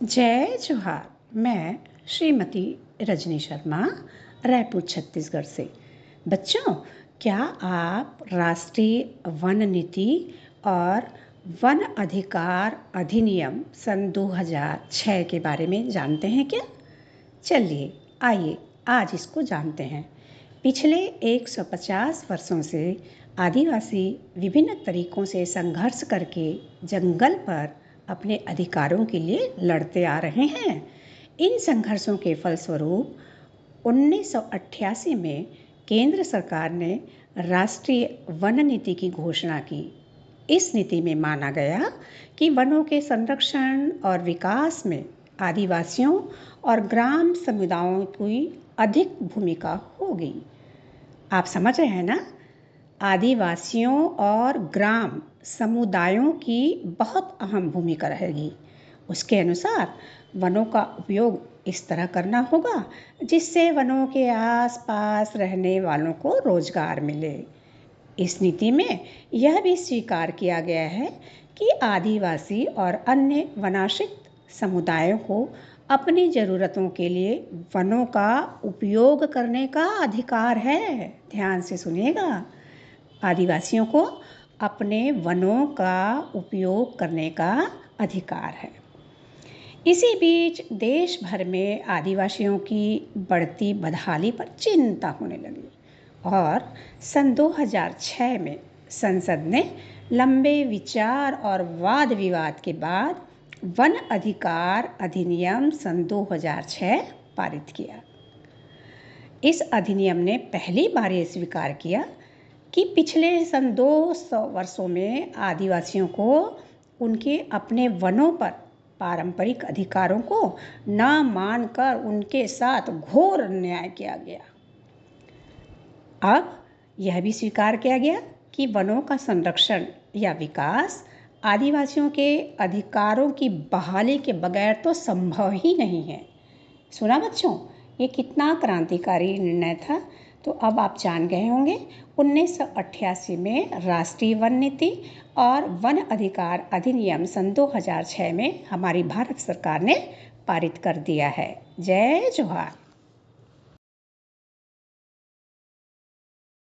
जय जोहार। मैं श्रीमती रजनी शर्मा, रायपुर छत्तीसगढ़ से। बच्चों, क्या आप राष्ट्रीय वन नीति और वन अधिकार अधिनियम सन 2006 के बारे में जानते हैं क्या? चलिए आइए आज इसको जानते हैं। पिछले 150 वर्षों से आदिवासी विभिन्न तरीकों से संघर्ष करके जंगल पर अपने अधिकारों के लिए लड़ते आ रहे हैं। इन संघर्षों के फलस्वरूप 1988 में केंद्र सरकार ने राष्ट्रीय वन नीति की घोषणा की। इस नीति में माना गया कि वनों के संरक्षण और विकास में आदिवासियों और ग्राम समुदायों की अधिक भूमिका होगी। आप समझ रहे हैं ना? आदिवासियों और ग्राम समुदायों की बहुत अहम भूमिका रहेगी। उसके अनुसार वनों का उपयोग इस तरह करना होगा जिससे वनों के आसपास रहने वालों को रोजगार मिले। इस नीति में यह भी स्वीकार किया गया है कि आदिवासी और अन्य वनाश्रित समुदायों को अपनी ज़रूरतों के लिए वनों का उपयोग करने का अधिकार है। ध्यान से सुनिएगा। आदिवासियों को अपने वनों का उपयोग करने का अधिकार है। इसी बीच देश भर में आदिवासियों की बढ़ती बदहाली पर चिंता होने लगी और सन 2006 में संसद ने लंबे विचार और वाद विवाद के बाद वन अधिकार अधिनियम सन 2006 पारित किया। इस अधिनियम ने पहली बार ये स्वीकार किया कि पिछले सन 200 वर्षों में आदिवासियों को उनके अपने वनों पर पारंपरिक अधिकारों को न मानकर उनके साथ घोर अन्याय किया गया। अब यह भी स्वीकार किया गया कि वनों का संरक्षण या विकास आदिवासियों के अधिकारों की बहाली के बगैर तो संभव ही नहीं है। सुना बच्चों, ये कितना क्रांतिकारी निर्णय था। तो अब आप जान गए होंगे 1988 में राष्ट्रीय वन नीति और वन अधिकार अधिनियम सन 2006 में हमारी भारत सरकार ने पारित कर दिया है। जय जोहार।